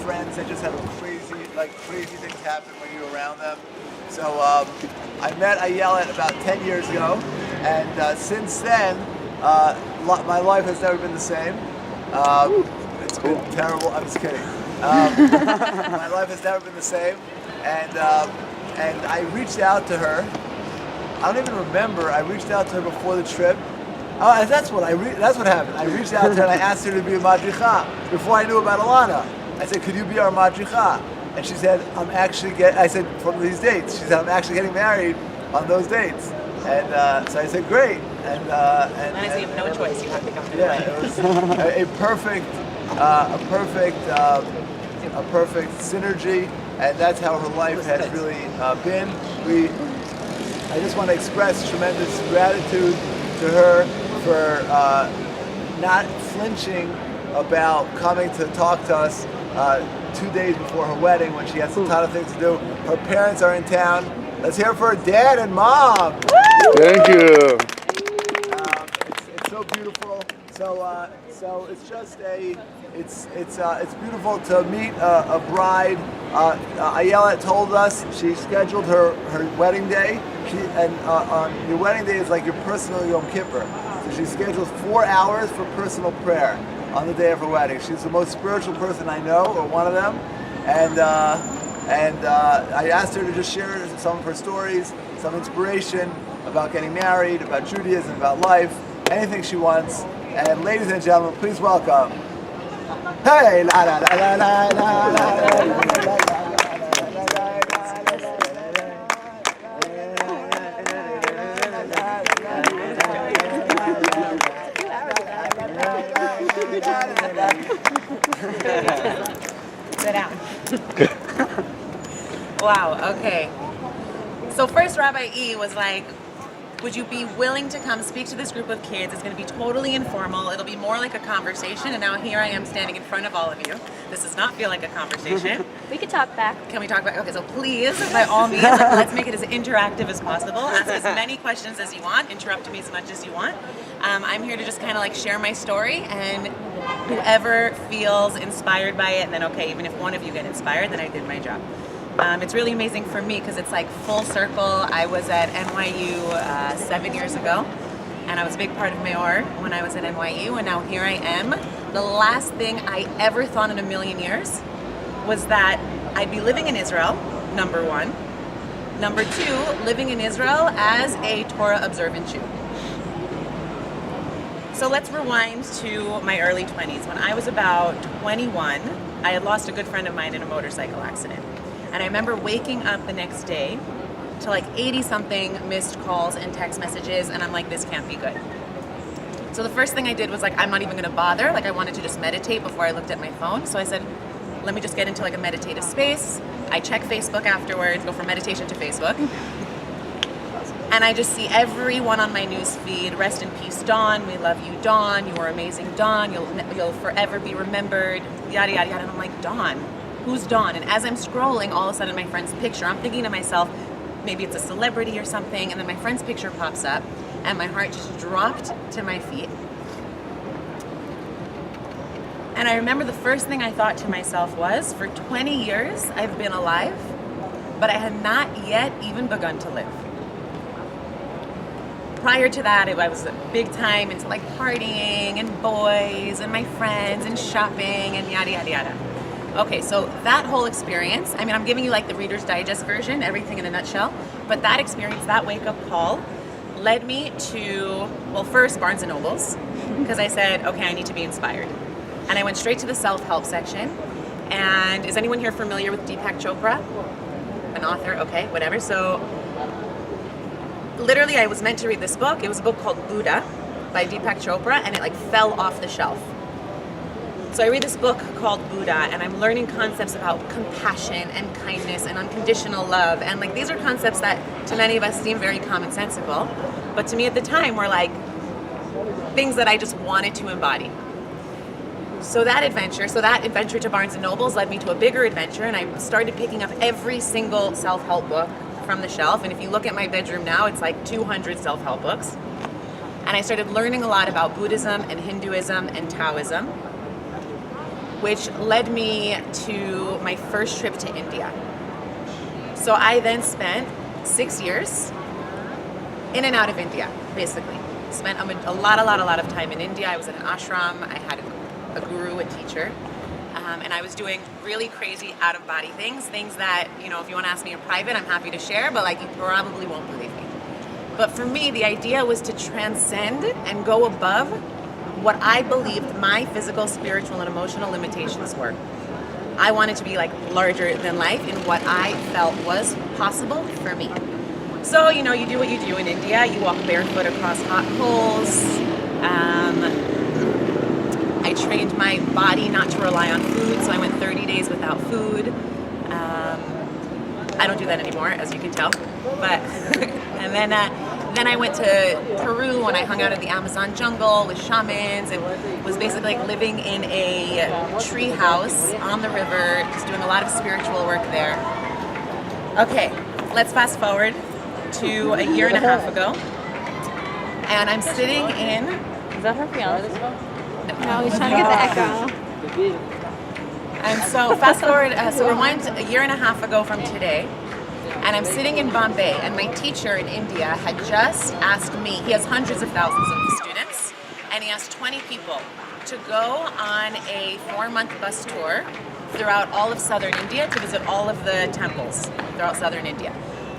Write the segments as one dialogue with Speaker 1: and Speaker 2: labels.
Speaker 1: friends that just have crazy things happen when you're around them. So I met Ayelet about 10 years ago, and since then, my life has never been the same. It's been terrible. I'm just kidding. My life has never been the same, and I reached out to her. I don't even remember. I reached out to her before the trip. Oh, that's what happened. I reached out to her and I asked her to be a madricha before I knew about Alana. I said, "Could you be our madricha?" And she said, I said, "From these dates." She said, "I'm actually getting married on those dates." And so I said, "Great." And
Speaker 2: honestly, you have no choice. You have to come to the wedding.
Speaker 1: It was a perfect synergy, and that's how her life has really been. I just want to express tremendous gratitude to her for not flinching about coming to talk to us 2 days before her wedding when she has a ton of things to do. Her parents are in town. Let's hear it for her dad and mom.
Speaker 3: Thank you.
Speaker 1: It's so beautiful. So it's just it's beautiful to meet a bride. Ayelet told us she scheduled her wedding day. Your wedding day is like your personal Yom Kippur. So she scheduled 4 hours for personal prayer on the day of her wedding. She's the most spiritual person I know, or one of them. And I asked her to just share some of her stories, some inspiration about getting married, about Judaism, about life, anything she wants. And ladies and gentlemen, please welcome. Hey, la la la la la la la la.
Speaker 2: Sit down. Wow, okay. So first Rabbi E was like, would you be willing to come speak to this group of kids? It's going to be totally informal. It'll be more like a conversation. And now here I am standing in front of all of you. This does not feel like a conversation.
Speaker 4: We could talk back.
Speaker 2: Can we talk back? Okay, so please, by all means, let's make it as interactive as possible. Ask as many questions as you want. Interrupt me as much as you want. I'm here to just kind of like share my story, and whoever feels inspired by it, and then okay, even if one of you get inspired, then I did my job. It's really amazing for me because it's like full circle. I was at NYU 7 years ago, and I was a big part of Mayor when I was at NYU, and now here I am. The last thing I ever thought in a million years was that I'd be living in Israel, number one. Number two, living in Israel as a Torah observant Jew. So let's rewind to my early 20s. When I was about 21, I had lost a good friend of mine in a motorcycle accident. And I remember waking up the next day to like 80-something missed calls and text messages, and I'm like, this can't be good. So the first thing I did was like, I'm not even gonna bother. Like I wanted to just meditate before I looked at my phone. So I said, let me just get into like a meditative space. I check Facebook afterwards, go from meditation to Facebook. And I just see everyone on my news feed, rest in peace, Dawn, we love you, Dawn, you are amazing, Dawn, you'll forever be remembered, yada, yada, yada. And I'm like, Dawn? Who's Dawn? And as I'm scrolling, all of a sudden my friend's picture, I'm thinking to myself, maybe it's a celebrity or something, and then my friend's picture pops up, and my heart just dropped to my feet. And I remember the first thing I thought to myself was, for 20 years I've been alive, but I had not yet even begun to live. Prior to that, I was big time into like partying and boys and my friends and shopping and yada, yada, yada. Okay, so that whole experience, I mean, I'm giving you like the Reader's Digest version, everything in a nutshell, but that experience, that wake-up call, led me to, well, first Barnes & Noble's, because I said, okay, I need to be inspired. And I went straight to the self-help section, and is anyone here familiar with Deepak Chopra? An author, okay, whatever. So, literally, I was meant to read this book. It was a book called Buddha by Deepak Chopra, and it like fell off the shelf. So I read this book called Buddha, and I'm learning concepts about compassion and kindness and unconditional love. And like these are concepts that to many of us seem very commonsensical, but to me at the time were like things that I just wanted to embody. So that adventure to Barnes & Noble's led me to a bigger adventure, and I started picking up every single self-help book from the shelf. And if you look at my bedroom now, it's like 200 self-help books. And I started learning a lot about Buddhism and Hinduism and Taoism. which led me to my first trip to India. So I then spent 6 years in and out of India, basically. Spent a lot of time in India. I was in an ashram. I had a guru, a teacher. And I was doing really crazy out-of-body things that, you know, if you want to ask me in private, I'm happy to share, but like you probably won't believe me. But for me, the idea was to transcend and go above what I believed my physical, spiritual, and emotional limitations were. I wanted to be like larger than life in what I felt was possible for me. So, you know, you do what you do in India. You walk barefoot across hot coals. I trained my body not to rely on food, so I went 30 days without food. I don't do that anymore, as you can tell. But and then I went to Peru and I hung out in the Amazon jungle with shamans and was basically like living in a tree house on the river, just doing a lot of spiritual work there. Okay, let's fast forward to a year and a half ago, and I'm sitting in.
Speaker 3: Is that her fiance?
Speaker 4: No, he's trying to get the echo.
Speaker 2: And so fast forward, so rewind a year and a half ago from today, and I'm sitting in Bombay, and my teacher in India had just asked me, he has hundreds of thousands of students, and he asked 20 people to go on a 4-month bus tour throughout all of southern India to visit all of the temples throughout southern India.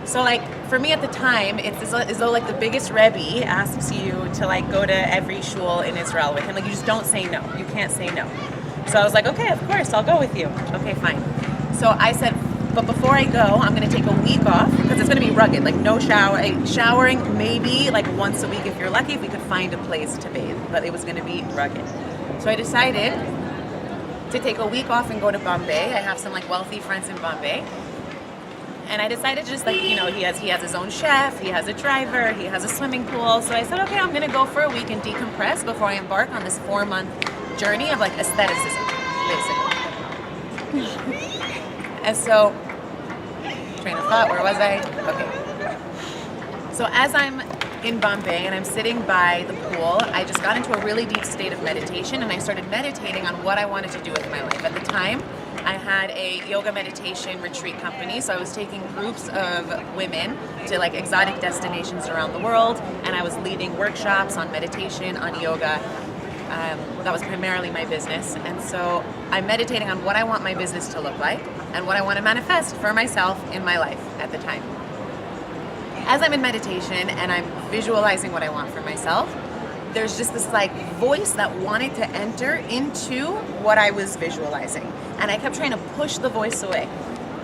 Speaker 2: So like for me at the time, it's as though like the biggest Rebbe asks you to like go to every shul in Israel with him. Like you just don't say no. You can't say no. So I was like, okay, of course, I'll go with you. Okay, fine. So I said, but before I go, I'm going to take a week off because it's going to be rugged. Like no showering, maybe like once a week if you're lucky, if we could find a place to bathe. But it was going to be rugged. So I decided to take a week off and go to Bombay. I have some like wealthy friends in Bombay. And I decided just like, you know, he has his own chef, he has a driver, he has a swimming pool. So I said, okay, I'm going to go for a week and decompress before I embark on this 4-month journey of like aestheticism, basically. And so, train of thought, where was I? Okay. So as I'm in Bombay and I'm sitting by the pool, I just got into a really deep state of meditation and I started meditating on what I wanted to do with my life. At the time, I had a yoga meditation retreat company, so I was taking groups of women to like exotic destinations around the world, and I was leading workshops on meditation, on yoga. That was primarily my business, and so I'm meditating on what I want my business to look like and what I want to manifest for myself in my life at the time. As I'm in meditation and I'm visualizing what I want for myself, there's just this like voice that wanted to enter into what I was visualizing. And I kept trying to push the voice away.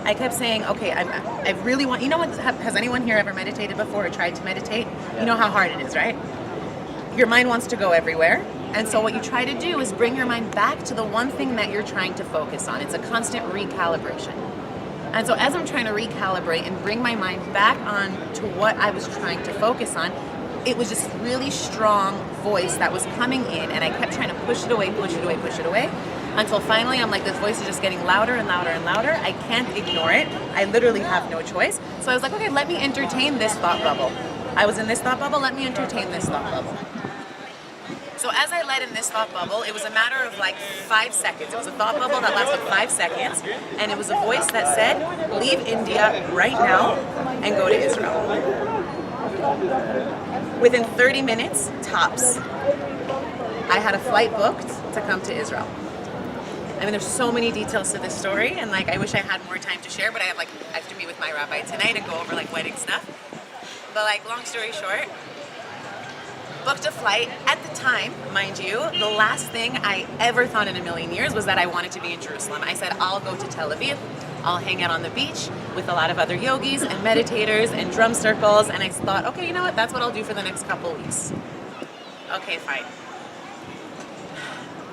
Speaker 2: I kept saying, okay, I really want, you know what, has anyone here ever meditated before or tried to meditate? You know how hard it is, right? Your mind wants to go everywhere. And so what you try to do is bring your mind back to the one thing that you're trying to focus on. It's a constant recalibration. And so as I'm trying to recalibrate and bring my mind back on to what I was trying to focus on, it was just really strong voice that was coming in, and I kept trying to push it away, until finally I'm like, this voice is just getting louder and louder and louder. I can't ignore it. I literally have no choice. So I was like, okay, let me entertain this thought bubble. I was in this thought bubble, let me entertain this thought bubble. So as I led in this thought bubble, it was a matter of like 5 seconds. It was a thought bubble that lasted 5 seconds, and it was a voice that said, leave India right now and go to Israel. Within 30 minutes, tops, I had a flight booked to come to Israel. I mean, there's so many details to this story, and like, I wish I had more time to share, but I have to meet with my rabbi tonight and go over like wedding stuff. But like, long story short, booked a flight. At the time, mind you, the last thing I ever thought in a million years was that I wanted to be in Jerusalem. I said, I'll go to Tel Aviv. I'll hang out on the beach with a lot of other yogis and meditators and drum circles. And I thought, okay, you know what? That's what I'll do for the next couple weeks. Okay, fine.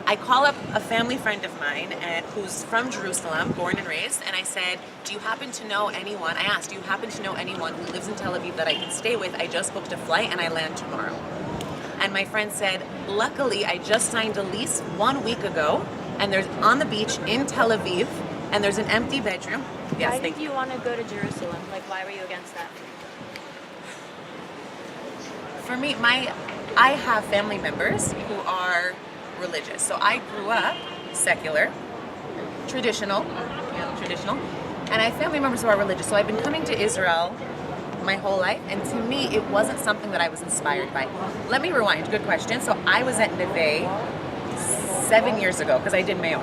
Speaker 2: I call up a family friend of mine who's from Jerusalem, born and raised, and I said, do you happen to know anyone? I asked, do you happen to know anyone who lives in Tel Aviv that I can stay with? I just booked a flight and I land tomorrow. And my friend said, luckily, I just signed a lease 1 week ago, and there's on the beach in Tel Aviv, and there's an empty bedroom. Yes,
Speaker 4: why did you want to go to Jerusalem? Like, why were you against that?
Speaker 2: For me, I have family members who are religious. So I grew up secular, traditional, traditional. And I have family members who are religious. So I've been coming to Israel my whole life, and to me, it wasn't something that I was inspired by. Let me rewind. Good question. So I was at Neve 7 years ago because I did Mayor.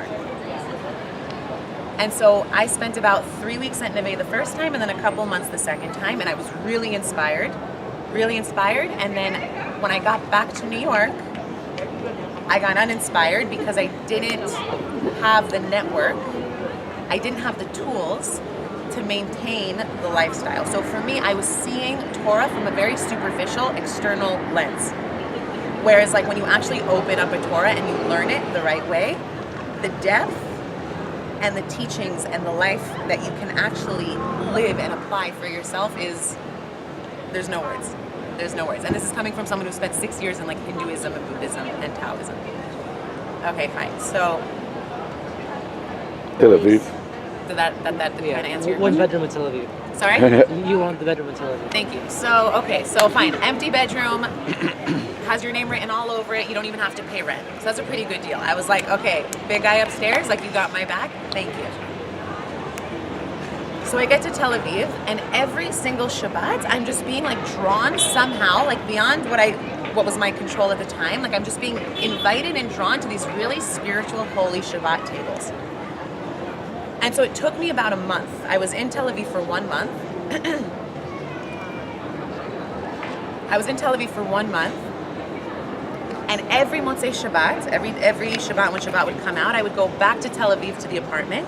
Speaker 2: And so I spent about 3 weeks at Neve the first time and then a couple months the second time, and I was really inspired. And then when I got back to New York, I got uninspired because I didn't have the network, I didn't have the tools to maintain the lifestyle. So for me, I was seeing Torah from a very superficial, external lens. Whereas like when you actually open up a Torah and you learn it the right way, the depth and the teachings and the life that you can actually live and apply for yourself is, there's no words. There's no words. And this is coming from someone who spent 6 years in like Hinduism and Buddhism and Taoism. Okay, fine. So
Speaker 5: Tel Aviv.
Speaker 2: did that kind of answer your
Speaker 6: One
Speaker 2: question?
Speaker 6: bedroom in Tel Aviv.
Speaker 2: Sorry?
Speaker 6: You want the bedroom in Tel Aviv.
Speaker 2: Thank you. So, okay, so fine. Empty bedroom, has your name written all over it. You don't even have to pay rent. So that's a pretty good deal. I was like, okay, big guy upstairs, like you got my back. Thank you. So I get to Tel Aviv, and every single Shabbat, I'm just being like drawn somehow, like beyond what was my control at the time. Like I'm just being invited and drawn to these really spiritual, holy Shabbat tables. And so it took me about a month. I was in Tel Aviv for 1 month. And every Motzei Shabbat, every Shabbat when Shabbat would come out, I would go back to Tel Aviv to the apartment.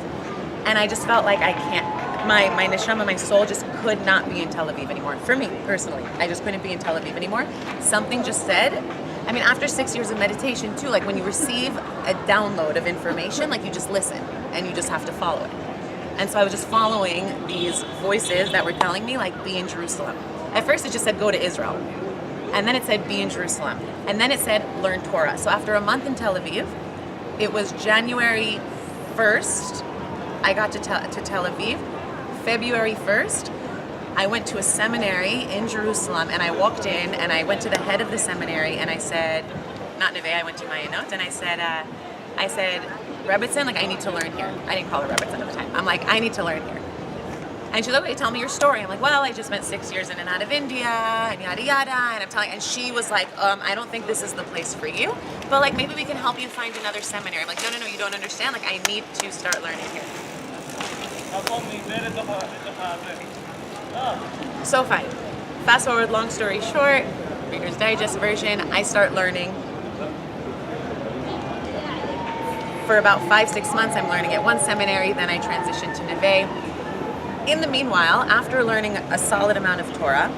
Speaker 2: And I just felt like I can't, my neshama, my soul just could not be in Tel Aviv anymore. For me, personally, I just couldn't be in Tel Aviv anymore. Something just said, I mean, after 6 years of meditation too, like when you receive a download of information, like you just listen and you just have to follow it. And so I was just following these voices that were telling me like, be in Jerusalem. At first it just said, go to Israel. And then it said, be in Jerusalem. And then it said, learn Torah. So after a month in Tel Aviv, it was January 1st, I got to Tel Aviv. February 1st, I went to a seminary in Jerusalem, and I walked in and I went to the head of the seminary and I said, not Neve, I went to Mayanot, and I said, Rebbitzin, like I need to learn here. I didn't call her Rebbitzin at the time. I'm like, I need to learn here. And she's like, okay, tell me your story. I'm like, well, I just spent 6 years in and out of India and yada yada. And I'm telling, and she was like, I don't think this is the place for you, but like maybe we can help you find another seminary. I'm like, no, you don't understand. Like I need to start learning here. So fine. Fast forward, long story short, Reader's Digest version, I start learning. For about 5-6 months, I'm learning at one seminary, then I transition to Neve. In the meanwhile, after learning a solid amount of Torah,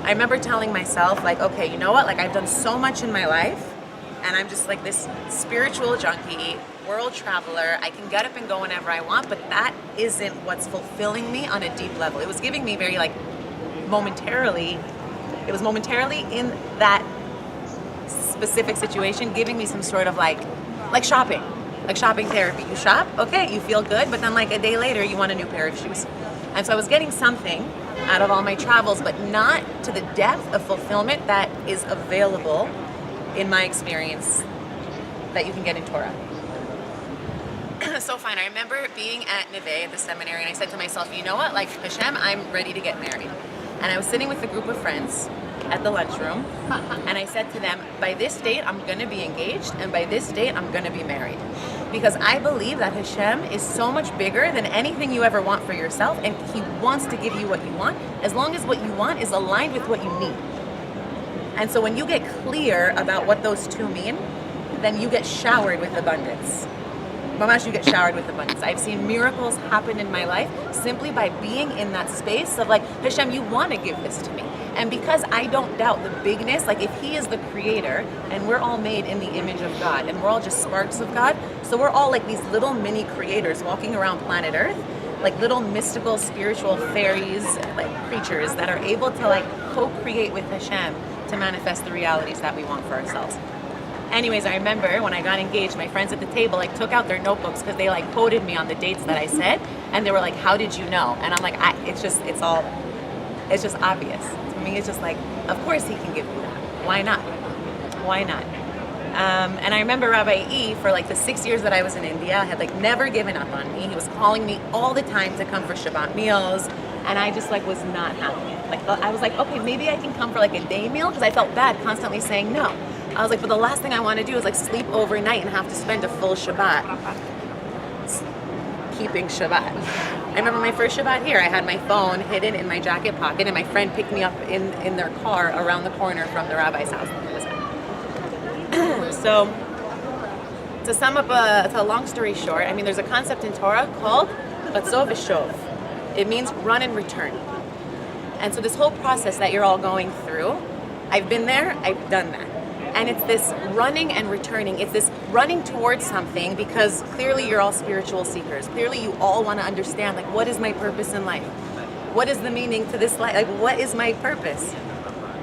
Speaker 2: I remember telling myself, like, okay, you know what? Like, I've done so much in my life, and I'm just like this spiritual junkie, world traveler. I can get up and go whenever I want, but that isn't what's fulfilling me on a deep level. It was giving me very, like, momentarily in that specific situation, giving me some sort of like shopping therapy. You shop, okay, you feel good, but then like a day later you want a new pair of shoes. And so I was getting something out of all my travels, but not to the depth of fulfillment that is available in my experience that you can get in Torah. So fine, I remember being at Neve at the seminary, and I said to myself, you know what, like Hashem, I'm ready to get married. And I was sitting with a group of friends at the lunchroom, and I said to them, by this date I'm going to be engaged, and by this date I'm going to be married. Because I believe that Hashem is so much bigger than anything you ever want for yourself, and He wants to give you what you want, as long as what you want is aligned with what you need. And so when you get clear about what those two mean, then you get showered with abundance. Mamash, you get showered with abundance. I've seen miracles happen in my life simply by being in that space of like, Hashem, you want to give this to me. And because I don't doubt the bigness, like if He is the creator and we're all made in the image of God and we're all just sparks of God, so we're all like these little mini creators walking around planet Earth, like little mystical, spiritual fairies, like creatures that are able to like co-create with Hashem to manifest the realities that we want for ourselves. Anyways, I remember when I got engaged, my friends at the table like took out their notebooks because they like quoted me on the dates that I said, and they were like, "How did you know?" And I'm like, "It's just obvious to me. It's just like, of course He can give you that. Why not? Why not?" And I remember Rabbi E, for like the 6 years that I was in India, had like never given up on me. He was calling me all the time to come for Shabbat meals, and I just like was not happy. Like I was like, okay, maybe I can come for like a day meal, because I felt bad constantly saying no. I was like, but the last thing I want to do is like sleep overnight and have to spend a full Shabbat keeping Shabbat. I remember my first Shabbat here, I had my phone hidden in my jacket pocket, and my friend picked me up in their car around the corner from the rabbi's house. So, to sum up to a long story short, I mean, there's a concept in Torah called Ratzov V'Shov. It means run and return. And so this whole process that you're all going through, I've been there, I've done that. And it's this running and returning. It's this running towards something, because clearly you're all spiritual seekers. Clearly you all want to understand, like, what is my purpose in life? What is the meaning to this life? Like, what is my purpose?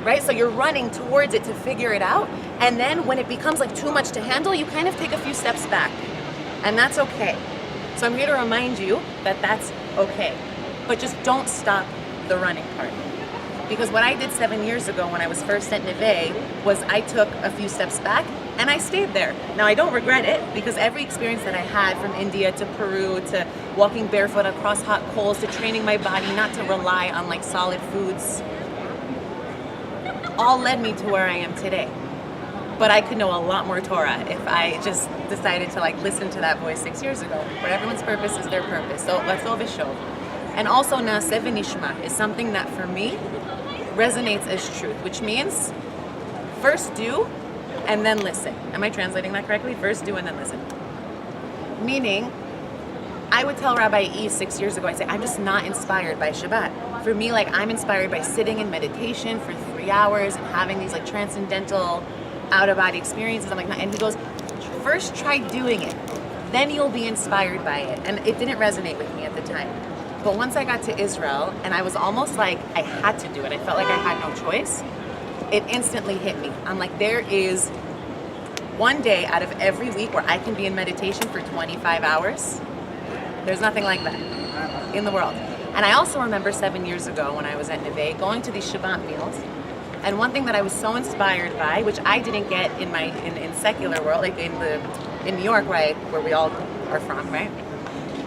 Speaker 2: Right? So you're running towards it to figure it out. And then when it becomes like too much to handle, you kind of take a few steps back. And that's okay. So I'm here to remind you that that's okay. But just don't stop the running part. Because what I did 7 years ago when I was first at Neve was I took a few steps back and I stayed there. Now I don't regret it, because every experience that I had, from India to Peru to walking barefoot across hot coals to training my body not to rely on like solid foods, all led me to where I am today. But I could know a lot more Torah if I just decided to like listen to that voice 6 years ago. But everyone's purpose is their purpose. So let's all be show. And also Naaseh V'Nishma is something that for me resonates as truth, which means first do and then listen. Am I translating that correctly? First do and then listen. Meaning, I would tell Rabbi E 6 years ago, I'd say, I'm just not inspired by Shabbat. For me, like, I'm inspired by sitting in meditation for 3 hours and having these like transcendental out-of-body experiences. I'm like, and he goes, first try doing it, then you'll be inspired by it. And it didn't resonate with me at the time. But once I got to Israel, and I was almost like I had to do it, I felt like I had no choice, it instantly hit me. I'm like, there is one day out of every week where I can be in meditation for 25 hours. There's nothing like that in the world. And I also remember 7 years ago when I was at Neve, going to these Shabbat meals, and one thing that I was so inspired by, which I didn't get in my in secular world, like in New York, where we all are from, right,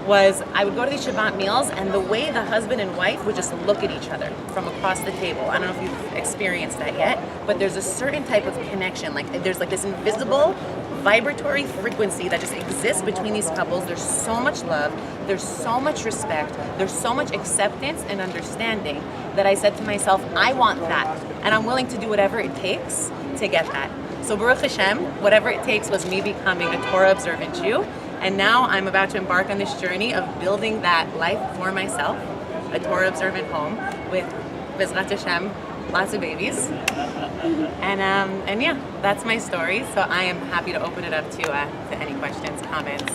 Speaker 2: was I would go to these Shabbat meals, and the way the husband and wife would just look at each other from across the table. I don't know if you've experienced that yet, but there's a certain type of connection. Like there's like this invisible vibratory frequency that just exists between these couples. There's so much love, there's so much respect, there's so much acceptance and understanding that I said to myself, I want that, and I'm willing to do whatever it takes to get that. So Baruch Hashem, whatever it takes was me becoming a Torah observant Jew, and now I'm about to embark on this journey of building that life for myself, a Torah observant home with Bezrat Hashem, lots of babies. And yeah, that's my story. So I am happy to open it up to any questions, comments.